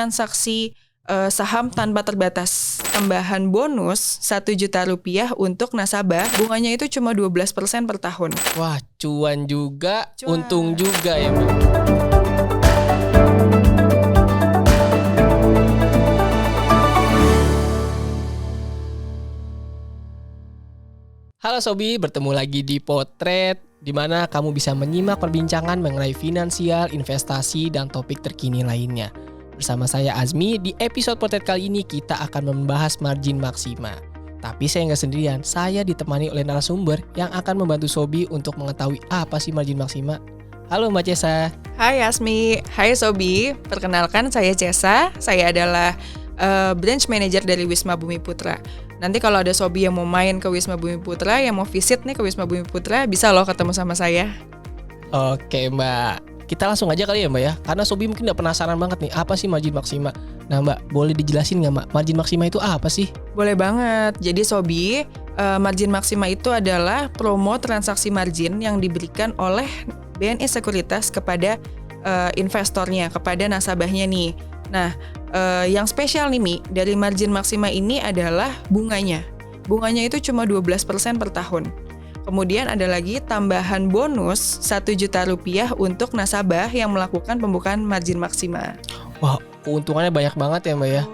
transaksi saham tanpa terbatas. Tambahan bonus Rp1.000.000 untuk nasabah, bunganya itu cuma 12% per tahun. Wah, cuan juga, Cuan. untung juga ya Mbak. Halo Sobi, bertemu lagi di Potret, di mana kamu bisa menyimak perbincangan mengenai finansial, investasi, dan topik terkini lainnya. Bersama saya Azmi, di episode Potret kali ini kita akan membahas margin maksima. Tapi saya nggak sendirian, saya ditemani oleh narasumber yang akan membantu Sobi untuk mengetahui apa sih margin maksima. Halo Mbak Cesa. Hai Asmi, hai Sobi, perkenalkan saya Cesa, saya adalah branch manager dari Wisma Bumi Putra. Nanti kalau ada Sobi yang mau main ke Wisma Bumi Putra, yang mau visit nih ke Wisma Bumi Putra, bisa loh ketemu sama saya. Oke Mbak, kita langsung aja kali ya Mbak ya, karena Sobi mungkin udah penasaran banget nih, apa sih margin maksima? Nah Mbak, boleh dijelasin nggak Mbak, margin maksima itu apa sih? Boleh banget. Jadi Sobi, margin maksima itu adalah promo transaksi margin yang diberikan oleh BNI Sekuritas kepada investornya, kepada nasabahnya nih. Nah, yang spesial nih Mi, dari margin maksima ini adalah bunganya. Bunganya itu cuma 12% per tahun. Kemudian ada lagi tambahan bonus Rp1.000.000 untuk nasabah yang melakukan pembukaan margin maksima. Wah, keuntungannya banyak banget ya Mbak ya.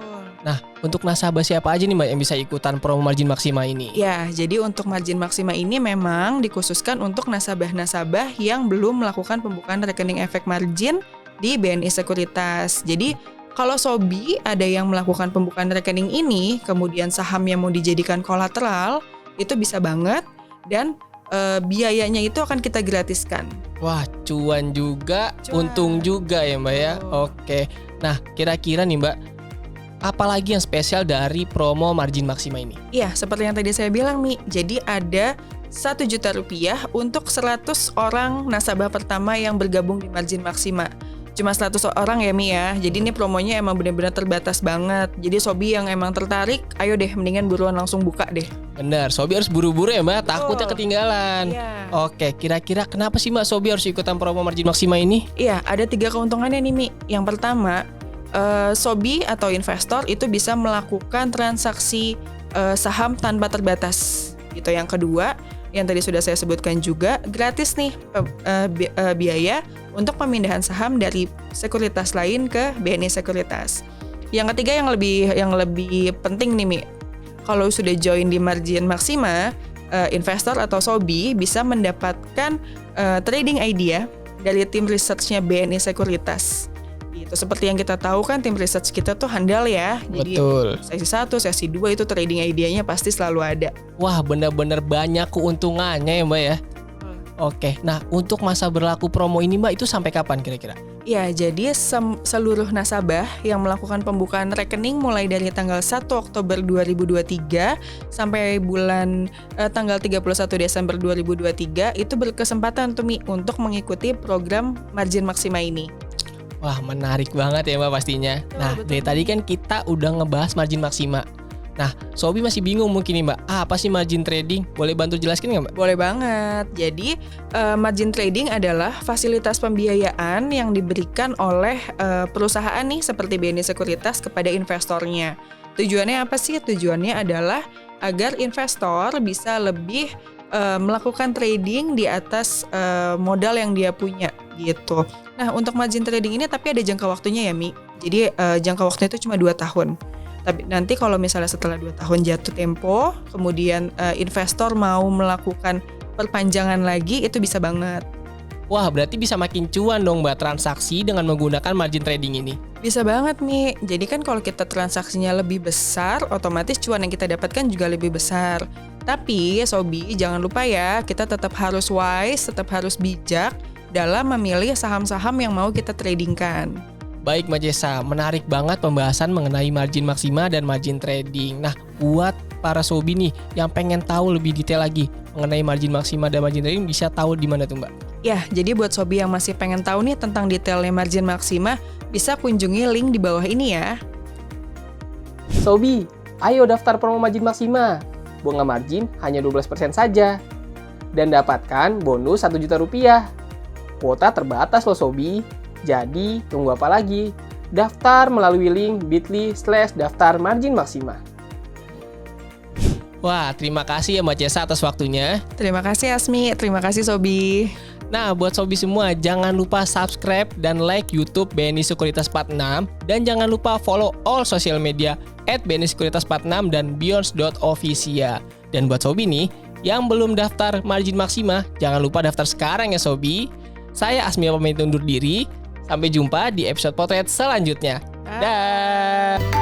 Nah, untuk nasabah siapa aja nih Mbak yang bisa ikutan promo margin maksima ini? Ya, jadi untuk margin maksima ini memang dikhususkan untuk nasabah-nasabah yang belum melakukan pembukaan rekening efek margin di BNI Sekuritas. Jadi kalau Sobi ada yang melakukan pembukaan rekening ini, kemudian sahamnya mau dijadikan kolateral, itu bisa banget dan biayanya itu akan kita gratiskan. Wah, cuan juga, Cuan. untung juga ya Mbak ya. Oke, nah kira-kira nih Mbak, apalagi yang spesial dari promo margin maksima ini? Iya, seperti yang tadi saya bilang Mi, jadi ada Rp1.000.000 untuk 100 orang nasabah pertama yang bergabung di margin maksima. Cuma 100 orang ya Mi ya, jadi ini promonya emang benar-benar terbatas banget. Jadi Sobi yang emang tertarik, ayo deh mendingan buruan langsung buka deh. Bener, Sobi harus buru-buru ya Mbak, Betul. takutnya ketinggalan. Iya. Oke, kira-kira kenapa sih Mbak Sobi harus ikutan promo margin maksima ini? Iya, ada 3 keuntungannya nih Mi. Yang pertama, Sobi atau investor itu bisa melakukan transaksi saham tanpa terbatas. Gitu. Yang kedua, yang tadi sudah saya sebutkan juga, gratis nih biaya untuk pemindahan saham dari sekuritas lain ke BNI Sekuritas. Yang ketiga yang lebih penting nih Mi, kalau sudah join di margin maksima, investor atau Sobi bisa mendapatkan trading idea dari tim research-nya BNI Sekuritas. Gitu. Seperti yang kita tahu kan tim research kita tuh handal ya. Jadi Betul. sesi 1, sesi 2 itu trading idenya pasti selalu ada. Wah, benar-benar banyak keuntungannya ya Mbak ya. Oke, nah untuk masa berlaku promo ini Mbak itu sampai kapan kira-kira? Ya, jadi seluruh nasabah yang melakukan pembukaan rekening mulai dari tanggal 1 Oktober 2023 sampai tanggal 31 Desember 2023 itu berkesempatan tuh Mi untuk mengikuti program margin maksima ini. Wah, menarik banget ya Mbak pastinya. Nah, betul. dari tadi kan kita udah ngebahas margin maksima. Nah, Sobi masih bingung mungkin nih Mbak, apa sih margin trading? Boleh bantu jelaskan nggak Mbak? Boleh banget. Jadi margin trading adalah fasilitas pembiayaan yang diberikan oleh perusahaan nih seperti BNI Sekuritas kepada investornya. Tujuannya apa sih? Tujuannya adalah agar investor bisa lebih melakukan trading di atas modal yang dia punya gitu. Nah, untuk margin trading ini tapi ada jangka waktunya ya Mi. Jadi jangka waktunya itu cuma 2 tahun. Tapi nanti kalau misalnya setelah 2 tahun jatuh tempo, kemudian investor mau melakukan perpanjangan lagi, itu bisa banget. Wah, berarti bisa makin cuan dong Mbak transaksi dengan menggunakan margin trading ini. Bisa banget Mi. Jadi kan kalau kita transaksinya lebih besar, otomatis cuan yang kita dapatkan juga lebih besar. Tapi Sobi, jangan lupa ya, kita tetap harus wise, tetap harus bijak dalam memilih saham-saham yang mau kita tradingkan. Baik Mbak Jesa, menarik banget pembahasan mengenai margin maksima dan margin trading. Nah, buat para Sobi nih yang pengen tahu lebih detail lagi mengenai margin maksima dan margin trading, bisa tahu di mana tuh Mbak? Ya, jadi buat Sobi yang masih pengen tahu nih tentang detailnya margin maksima, bisa kunjungi link di bawah ini ya. Sobi, ayo daftar promo margin maksima. Bunga margin hanya 12% saja. Dan dapatkan bonus Rp1 juta. Kuota terbatas loh Sobi. Jadi, tunggu apa lagi? daftar melalui link bit.ly/daftar margin maksima. Wah, terima kasih ya Mbak Cesa atas waktunya. Terima kasih Asmi, terima kasih Sobi. Nah, buat Sobi semua, jangan lupa subscribe dan like YouTube BNI Sekuritas 46. Dan jangan lupa follow all social media @BNI Sekuritas 46 dan beyonds.official. Dan buat Sobi nih, yang belum daftar margin maksima, jangan lupa daftar sekarang ya Sobi. Saya Asmi pamit undur diri. Sampai jumpa di episode potret selanjutnya. Dah.